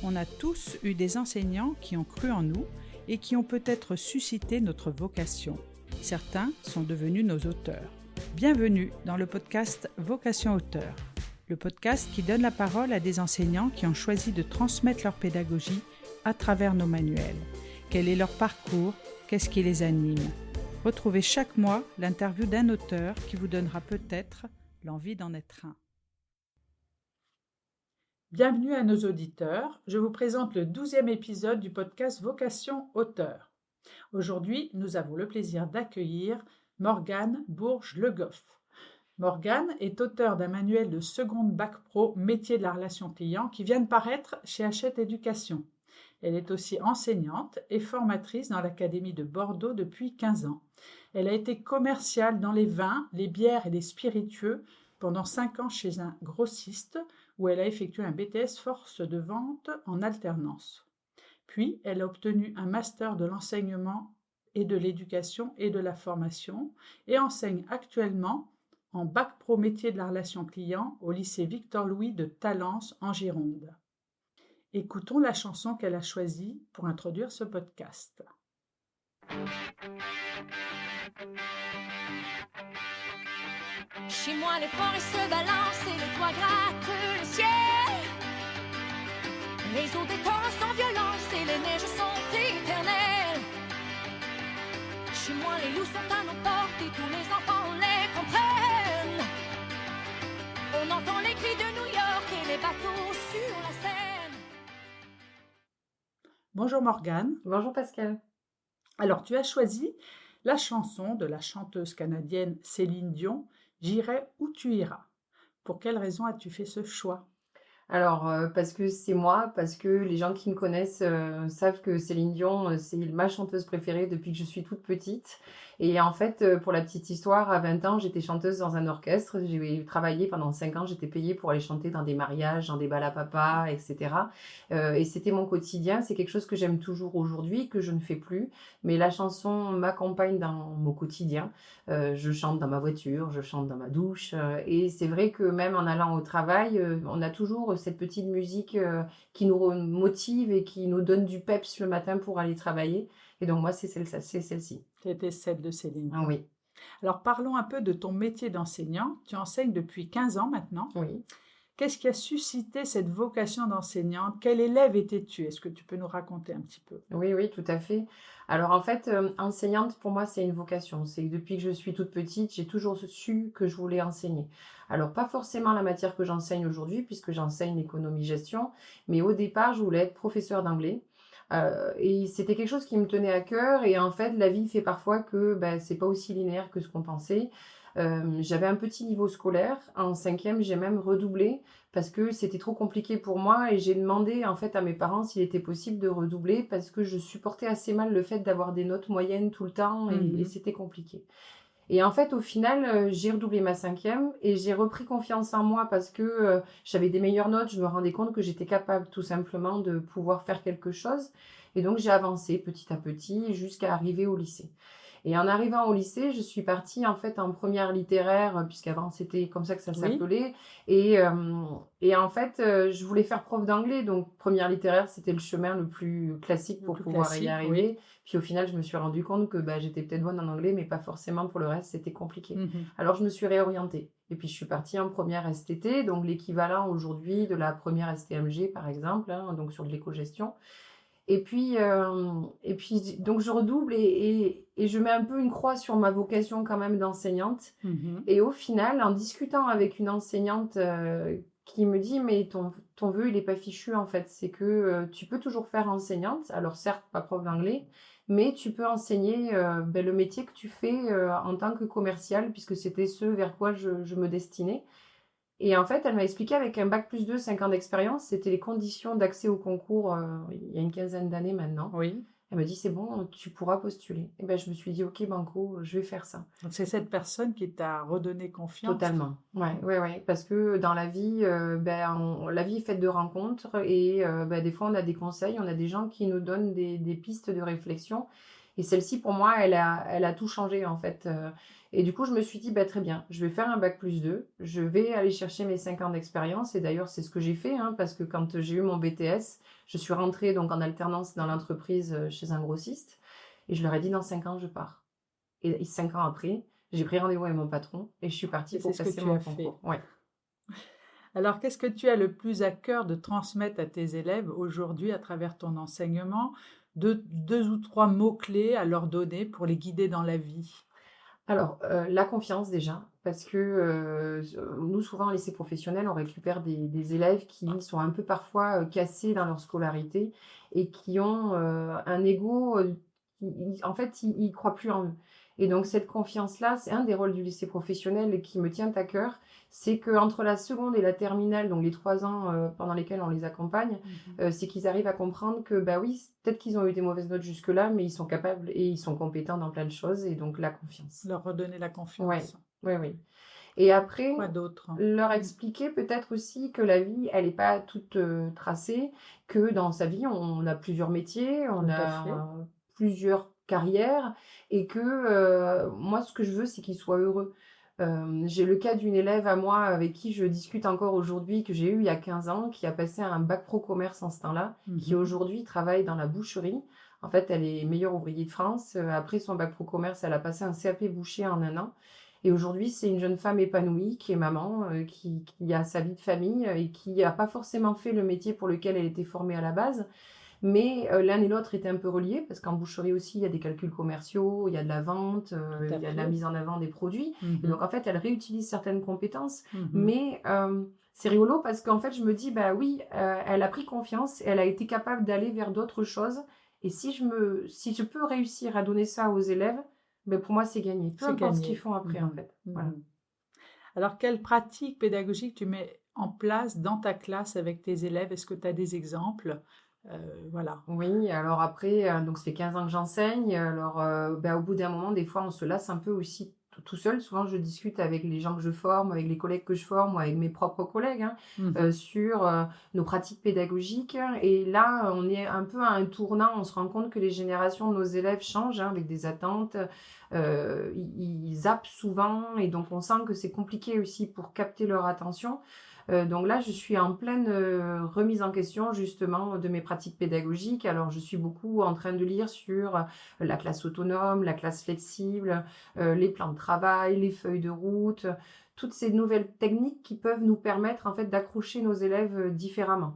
On a tous eu des enseignants qui ont cru en nous et qui ont peut-être suscité notre vocation. Certains sont devenus nos auteurs. Bienvenue dans le podcast Vocation Auteur, le podcast qui donne la parole à des enseignants qui ont choisi de transmettre leur pédagogie à travers nos manuels. Quel est leur parcours? Qu'est-ce qui les anime? Retrouvez chaque mois l'interview d'un auteur qui vous donnera peut-être l'envie d'en être un. Bienvenue à nos auditeurs. Je vous présente le 12e épisode du podcast Vocation Auteur. Aujourd'hui, nous avons le plaisir d'accueillir Morgane Bourges-Le Goff. Morgane est auteure d'un manuel de seconde bac pro métier de la relation client qui vient de paraître chez Hachette Éducation. Elle est aussi enseignante et formatrice dans l'Académie de Bordeaux depuis 15 ans. Elle a été commerciale dans les vins, les bières et les spiritueux pendant 5 ans chez un grossiste où elle a effectué un BTS force de vente en alternance. Puis, elle a obtenu un master de l'enseignement et de l'éducation et de la formation et enseigne actuellement en bac pro métier de la relation client au lycée Victor-Louis de Talence en Gironde. Écoutons la chanson qu'elle a choisie pour introduire ce podcast. Chez moi, les forêts se balancent et les toits grattent le ciel. Les eaux des torrents sans violence et les neiges sont éternelles. Chez moi, les loups sont à nos portes et tous les enfants les comprennent. On entend les cris de New York et les bateaux sur la Seine. Bonjour Morgane. Bonjour Pascal. Alors, tu as choisi la chanson de la chanteuse canadienne Céline Dion, « J'irai où tu iras ». Pour quelle raison as-tu fait ce choix ? Alors, parce que c'est moi, parce que les gens qui me connaissent savent que Céline Dion, c'est ma chanteuse préférée depuis que je suis toute petite. Et en fait, pour la petite histoire, à 20 ans, j'étais chanteuse dans un orchestre. J'ai travaillé pendant 5 ans, j'étais payée pour aller chanter dans des mariages, dans des bals à papa, etc. Et c'était mon quotidien. C'est quelque chose que j'aime toujours aujourd'hui, que je ne fais plus. Mais la chanson m'accompagne dans mon quotidien. Je chante dans ma voiture, je chante dans ma douche. Et c'est vrai que même en allant au travail, on a toujours cette petite musique qui nous motive et qui nous donne du peps le matin pour aller travailler. Et donc moi, c'est celle-ci. C'était celle de Céline. Ah oui. Alors parlons un peu de ton métier d'enseignant. Tu enseignes depuis 15 ans maintenant. Oui. Qu'est-ce qui a suscité cette vocation d'enseignante ? Quel élève étais-tu ? Est-ce que tu peux nous raconter un petit peu ? Oui, tout à fait. Alors en fait, enseignante, pour moi, c'est une vocation. C'est que depuis que je suis toute petite, j'ai toujours su que je voulais enseigner. Alors pas forcément la matière que j'enseigne aujourd'hui, puisque j'enseigne l'économie-gestion, mais au départ, je voulais être professeure d'anglais. Et c'était quelque chose qui me tenait à cœur. Et en fait, la vie fait parfois que c'est pas aussi linéaire que ce qu'on pensait. J'avais un petit niveau scolaire. En 5e, j'ai même redoublé parce que c'était trop compliqué pour moi et j'ai demandé en fait à mes parents s'il était possible de redoubler parce que je supportais assez mal le fait d'avoir des notes moyennes tout le temps et c'était compliqué. Et en fait, au final, j'ai redoublé ma 5e et j'ai repris confiance en moi parce que j'avais des meilleures notes. Je me rendais compte que j'étais capable tout simplement de pouvoir faire quelque chose. Et donc, j'ai avancé petit à petit jusqu'à arriver au lycée. Et en arrivant au lycée, je suis partie en fait en première littéraire, puisqu'avant c'était comme ça que ça s'appelait. Et en fait, je voulais faire prof d'anglais. Donc, première littéraire, c'était le chemin le plus classique pour pouvoir y arriver. Oui. Puis au final, je me suis rendu compte que j'étais peut-être bonne en anglais, mais pas forcément pour le reste, c'était compliqué. Alors, je me suis réorientée. Et puis, je suis partie en première STT, donc l'équivalent aujourd'hui de la première STMG, par exemple, donc sur de l'éco-gestion. Et puis, donc je redouble et je mets un peu une croix sur ma vocation quand même d'enseignante. Et au final, en discutant avec une enseignante qui me dit « Mais ton vœu, il n'est pas fichu en fait. C'est que tu peux toujours faire enseignante. Alors certes, pas prof d'anglais, mais tu peux enseigner le métier que tu fais en tant que commercial, puisque c'était ce vers quoi je me destinais. » Et en fait, elle m'a expliqué avec un bac plus 2, 5 ans d'expérience, c'était les conditions d'accès au concours il y a une 15aine d'années maintenant. Oui. Elle m'a dit, c'est bon, tu pourras postuler. Et je me suis dit, ok, banco, je vais faire ça. Donc c'est cette personne qui t'a redonné confiance. Totalement, ouais. Parce que dans la vie, la vie est faite de rencontres et des fois, on a des conseils, on a des gens qui nous donnent des pistes de réflexion. Et celle-ci, pour moi, elle a tout changé en fait. Et du coup, je me suis dit, bah, très bien, je vais faire un bac+2, je vais aller chercher mes 5 ans d'expérience. Et d'ailleurs, c'est ce que j'ai fait, hein, parce que quand j'ai eu mon BTS, je suis rentrée donc en alternance dans l'entreprise chez un grossiste. Et je leur ai dit, dans 5 ans, je pars. Et 5 ans après, j'ai pris rendez-vous avec mon patron et je suis partie Et c'est pour ce que passer tu mon as fait. concours. Ouais. Alors, qu'est-ce que tu as le plus à cœur de transmettre à tes élèves aujourd'hui à travers ton enseignement? Deux ou trois mots-clés à leur donner pour les guider dans la vie. Alors, la confiance déjà, parce que nous, souvent, en lycée professionnel, on récupère des élèves qui sont un peu parfois cassés dans leur scolarité et qui ont un ego, en fait, ils ne croient plus en eux. Et donc, cette confiance-là, c'est un des rôles du lycée professionnel qui me tient à cœur. C'est qu'entre la seconde et la terminale, donc les 3 ans pendant lesquels on les accompagne, c'est qu'ils arrivent à comprendre que, bah oui, peut-être qu'ils ont eu des mauvaises notes jusque-là, mais ils sont capables et ils sont compétents dans plein de choses, et donc la confiance. Leur redonner la Ouais, confiance. ouais, oui. Et après, Quoi d'autre? leur expliquer peut-être aussi que la vie, elle n'est pas toute tracée, que dans sa vie, on a plusieurs métiers, on Tout à fait. a plusieurs carrières, et que moi, ce que je veux, c'est qu'ils soient heureux. J'ai le cas d'une élève à moi avec qui je discute encore aujourd'hui, que j'ai eu il y a 15 ans, qui a passé un bac pro commerce en ce temps-là, qui Mhm. aujourd'hui travaille dans la boucherie. En fait, elle est meilleure ouvrier de France. Après son bac pro commerce, elle a passé un CAP boucher en un an. Et aujourd'hui, c'est une jeune femme épanouie, qui est maman, qui a sa vie de famille et qui n'a pas forcément fait le métier pour lequel elle était formée à la base. Mais l'un et l'autre étaient un peu reliés, parce qu'en boucherie aussi, il y a des calculs commerciaux, il y a de la vente, Tout à il y a de la fait. mise en avant des produits. Et Mhm. donc, en fait, elle réutilise certaines compétences. Mhm. Mais c'est rigolo parce qu'en fait, je me dis, bah oui, elle a pris confiance, elle a été capable d'aller vers d'autres choses. Et si je peux réussir à donner ça aux élèves, ben pour moi, c'est gagné. Peu C'est importe ce qu'ils gagné. font après, en Mhm. fait. Mhm. Voilà. Alors, quelle pratique pédagogique tu mets en place dans ta classe avec tes élèves? Est-ce que tu as des exemples? Voilà. Oui, alors après, donc ça fait 15 ans que j'enseigne. Alors, bah, au bout d'un moment, des fois, on se lasse un peu aussi tout seul. Souvent, je discute avec les gens que je forme, avec les collègues que je forme ou avec mes propres collègues, hein, Mhm. sur nos pratiques pédagogiques. Et là, on est un peu à un tournant. On se rend compte que les générations de nos élèves changent, hein, avec des attentes. Ils zappent souvent, et donc on sent que c'est compliqué aussi pour capter leur attention. Donc là, je suis en pleine remise en question justement de mes pratiques pédagogiques. Alors, je suis beaucoup en train de lire sur la classe autonome, la classe flexible, les plans de travail, les feuilles de route, toutes ces nouvelles techniques qui peuvent nous permettre en fait d'accrocher nos élèves différemment.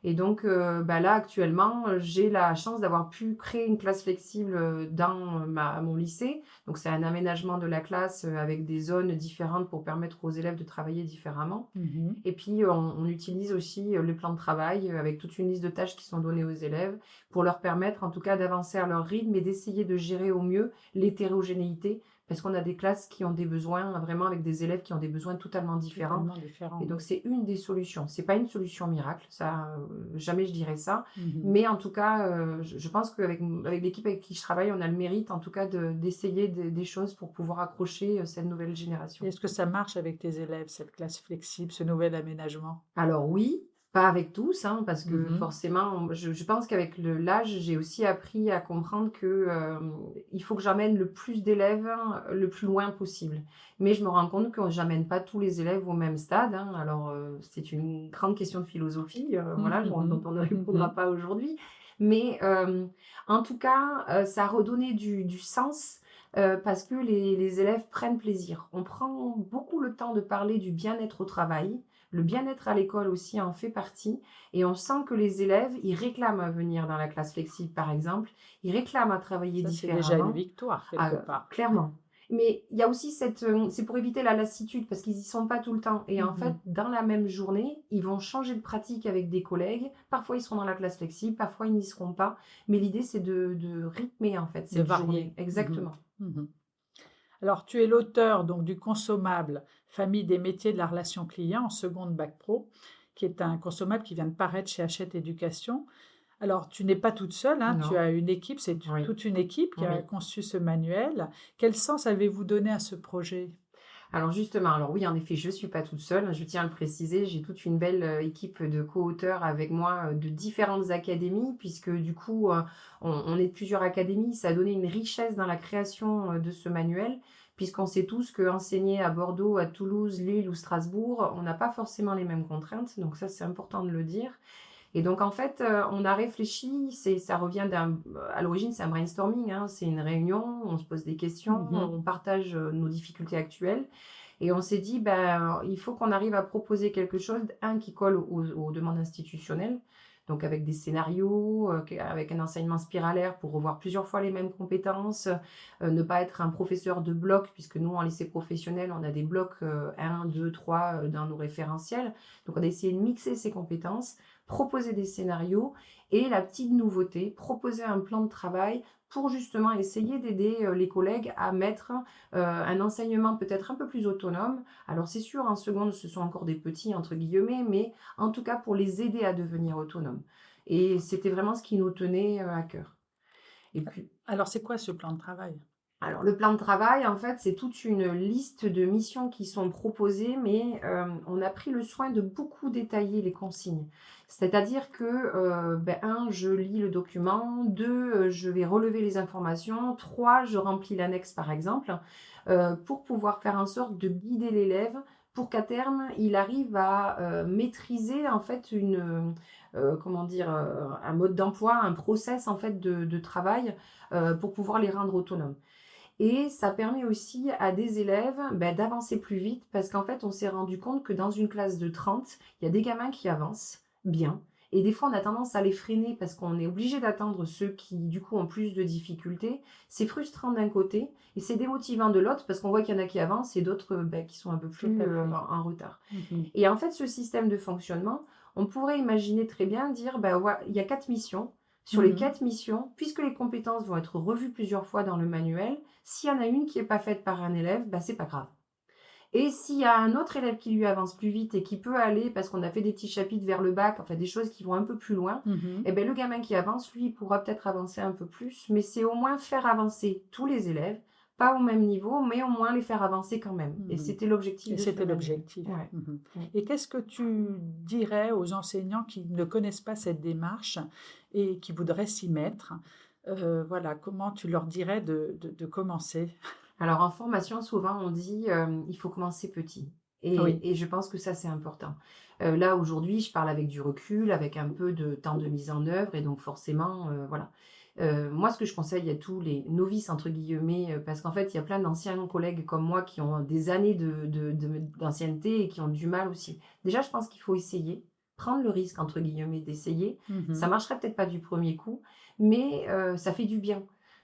Et donc bah là, actuellement, j'ai la chance d'avoir pu créer une classe flexible dans mon lycée. Donc, c'est un aménagement de la classe avec des zones différentes pour permettre aux élèves de travailler différemment. Mhm. Et puis, on utilise aussi le plan de travail avec toute une liste de tâches qui sont données aux élèves pour leur permettre, en tout cas, d'avancer à leur rythme et d'essayer de gérer au mieux l'hétérogénéité, parce qu'on a des classes qui ont des besoins, vraiment avec des élèves qui ont des besoins totalement différents. Totalement différent. Et donc, c'est une des solutions. C'est pas une solution miracle, ça, jamais je dirais ça. Mhm. Mais en tout cas, je pense qu'avec l'équipe avec qui je travaille, on a le mérite, en tout cas, d'essayer des choses pour pouvoir accrocher cette nouvelle génération. Et est-ce que ça marche avec tes élèves, cette classe flexible, ce nouvel aménagement? Alors oui, pas avec tous, hein, parce que Mhm. forcément, je pense qu'avec l'âge, j'ai aussi appris à comprendre que il faut que j'emmène le plus d'élèves le plus loin possible. Mais je me rends compte que j'amène pas tous les élèves au même stade, hein. Alors, c'est une grande question de philosophie, voilà, Mhm. dont on ne répondra Mhm. pas aujourd'hui. Mais en tout cas, ça a redonné du sens. Parce que les élèves prennent plaisir. On prend beaucoup le temps de parler du bien-être au travail. Le bien-être à l'école aussi en fait partie, et on sent que les élèves, ils réclament à venir dans la classe flexible, par exemple. Ils réclament à travailler Ça, c'est déjà une différemment. victoire, Ah, quelque part. clairement. Mais il y a aussi c'est pour éviter la lassitude, parce qu'ils y sont pas tout le temps. Et en Mhm. fait, dans la même journée, ils vont changer de pratique avec des collègues. Parfois, ils seront dans la classe flexible, parfois, ils n'y seront pas. Mais l'idée, c'est de rythmer, en fait, De cette varier. journée. Exactement. Mhm. Alors, tu es l'auteur donc du consommable Famille des métiers de la relation client en seconde bac pro, qui est un consommable qui vient de paraître chez Hachette Éducation. Alors, tu n'es pas toute seule, hein, tu Non. as une équipe, c'est Oui. toute une équipe qui a Oui. conçu ce manuel. Quel sens avez-vous donné à ce projet? Alors justement, alors oui, en effet, je ne suis pas toute seule, je tiens à le préciser, j'ai toute une belle équipe de co-auteurs avec moi de différentes académies, puisque du coup, on est de plusieurs académies, ça a donné une richesse dans la création de ce manuel, puisqu'on sait tous qu'enseigner à Bordeaux, à Toulouse, Lille ou Strasbourg, on n'a pas forcément les mêmes contraintes, donc ça c'est important de le dire. Et donc en fait, on a réfléchi, ça revient à l'origine c'est un brainstorming, hein, c'est une réunion, on se pose des questions, on partage nos difficultés actuelles. Et on s'est dit, il faut qu'on arrive à proposer quelque chose, qui colle aux demandes institutionnelles, donc avec des scénarios, avec un enseignement spiralaire pour revoir plusieurs fois les mêmes compétences, ne pas être un professeur de bloc, puisque nous, en lycée professionnel, on a des blocs 1, 2, 3 dans nos référentiels. Donc, on a essayé de mixer ces compétences, proposer des scénarios et la petite nouveauté, proposer un plan de travail pour justement essayer d'aider les collègues à mettre un enseignement peut-être un peu plus autonome. Alors c'est sûr, en seconde, ce sont encore des petits, entre guillemets, mais en tout cas pour les aider à devenir autonomes. Et c'était vraiment ce qui nous tenait à cœur. Et puis, Alors, c'est quoi ce plan de travail? alors, le plan de travail, en fait, c'est toute une liste de missions qui sont proposées, mais on a pris le soin de beaucoup détailler les consignes. C'est-à-dire que, 1, je lis le document, 2, je vais relever les informations, 3, je remplis l'annexe, par exemple, pour pouvoir faire en sorte de guider l'élève pour qu'à terme, il arrive à maîtriser, en fait, un mode d'emploi, un process, en fait, de travail pour pouvoir les rendre autonomes. Et ça permet aussi à des élèves d'avancer plus vite parce qu'en fait, on s'est rendu compte que dans une classe de 30, il y a des gamins qui avancent bien. Et des fois, on a tendance à les freiner parce qu'on est obligé d'attendre ceux qui, du coup, ont plus de difficultés. C'est frustrant d'un côté et c'est démotivant de l'autre parce qu'on voit qu'il y en a qui avancent et d'autres qui sont un peu plus en retard. Et en fait, ce système de fonctionnement, on pourrait imaginer très bien dire, il y a 4 missions. Sur les 4 missions, puisque les compétences vont être revues plusieurs fois dans le manuel, s'il y en a une qui n'est pas faite par un élève, c'est pas grave. Et s'il y a un autre élève qui lui avance plus vite et qui peut aller, parce qu'on a fait des petits chapitres vers le bac, enfin des choses qui vont un peu plus loin, le gamin qui avance, lui, il pourra peut-être avancer un peu plus, mais c'est au moins faire avancer tous les élèves, pas au même niveau, mais au moins les faire avancer quand même. Et c'était l'objectif. C'était l'objectif. Ouais. Et qu'est-ce que tu dirais aux enseignants qui ne connaissent pas cette démarche et qui voudraient s'y mettre? Comment tu leur dirais de commencer? Alors en formation, souvent on dit il faut commencer petit. Et je pense que ça c'est important. Là aujourd'hui, je parle avec du recul, avec un peu de temps de mise en œuvre, et donc forcément, voilà. Moi, ce que je conseille à tous les novices, entre guillemets, parce qu'en fait, il y a plein d'anciens collègues comme moi qui ont des années d'ancienneté et qui ont du mal aussi. Déjà, je pense qu'il faut essayer, prendre le risque, entre guillemets, d'essayer. Ça marcherait peut-être pas du premier coup, mais ça fait du bien.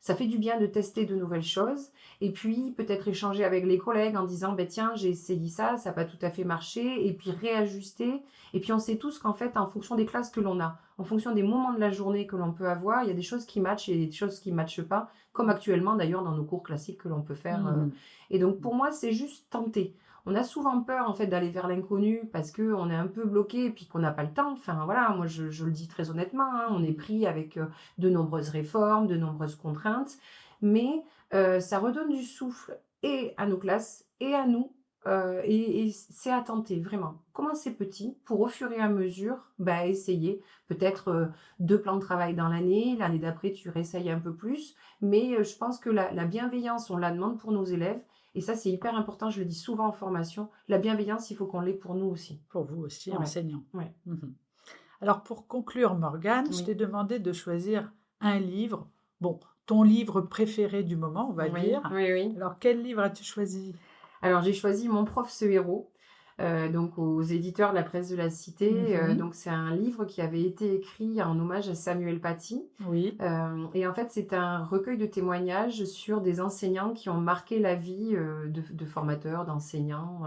Ça fait du bien de tester de nouvelles choses et puis peut-être échanger avec les collègues en disant tiens, j'ai essayé ça n'a pas tout à fait marché, et puis réajuster. Et puis on sait tous qu'en fait, en fonction des classes que l'on a, en fonction des moments de la journée que l'on peut avoir, il y a des choses qui matchent et des choses qui ne matchent pas, comme actuellement d'ailleurs dans nos cours classiques que l'on peut faire. Et donc pour moi, c'est juste tenter. On a souvent peur en fait d'aller vers l'inconnu parce qu'on est un peu bloqué et puis qu'on n'a pas le temps. Enfin voilà, moi je le dis très honnêtement, on est pris avec de nombreuses réformes, de nombreuses contraintes, mais ça redonne du souffle et à nos classes et à nous. Et c'est à tenter vraiment. Commencer petit pour au fur et à mesure essayer peut-être 2 plans de travail dans l'année d'après tu réessayes un peu plus, mais je pense que la bienveillance on la demande pour nos élèves. Et ça, c'est hyper important, je le dis souvent en formation. La bienveillance, il faut qu'on l'ait pour nous aussi. Pour vous aussi, enseignants. Ouais. Alors, pour conclure, Morgane, je t'ai demandé de choisir un livre. Bon, ton livre préféré du moment, on va dire. Oui. Alors, quel livre as-tu choisi? Alors, j'ai choisi Mon prof, ce héros. Donc aux éditeurs de la Presse de la Cité. Donc c'est un livre qui avait été écrit en hommage à Samuel Paty. Oui. Et en fait, c'est un recueil de témoignages sur des enseignants qui ont marqué la vie de formateurs, d'enseignants.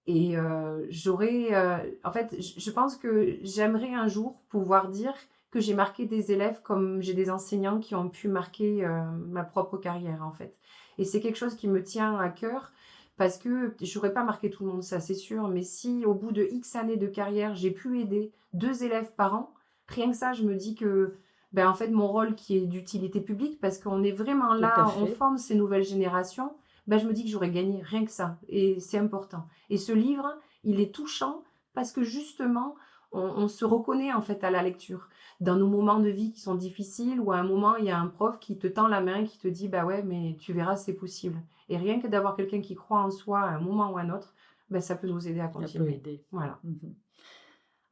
Et en fait, je pense que j'aimerais un jour pouvoir dire que j'ai marqué des élèves comme j'ai des enseignants qui ont pu marquer ma propre carrière, en fait. Et c'est quelque chose qui me tient à cœur. Parce que je n'aurais pas marqué tout le monde, ça c'est sûr, mais si au bout de X années de carrière, j'ai pu aider 2 élèves par an, rien que ça, je me dis que en fait, mon rôle qui est d'utilité publique, parce qu'on est vraiment là, on forme ces nouvelles générations, je me dis que j'aurais gagné rien que ça, et c'est important. Et ce livre, il est touchant parce que justement, on se reconnaît en fait à la lecture. Dans nos moments de vie qui sont difficiles ou à un moment, il y a un prof qui te tend la main, qui te dit: «Bah ouais, mais tu verras, c'est possible» et rien que d'avoir quelqu'un qui croit en soi à un moment ou à un autre, ça peut nous aider à Ça peut continuer. aider. Voilà. Mhm.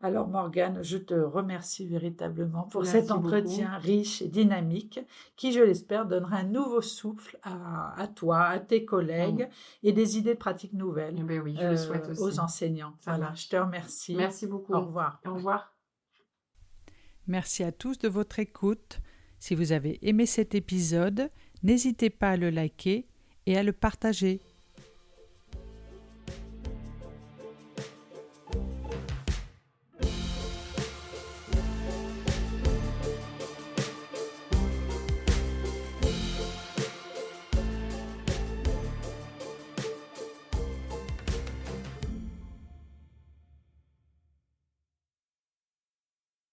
Alors Morgane, je te remercie véritablement pour Merci cet entretien riche et dynamique qui, je l'espère, donnera un nouveau souffle à toi, à tes collègues et des idées de pratiques nouvelles Eh ben oui, je le souhaite aussi. aux enseignants. Ça Voilà, marche. je te remercie. Merci beaucoup. Au revoir. Au revoir. Merci à tous de votre écoute. Si vous avez aimé cet épisode, n'hésitez pas à le liker et à le partager.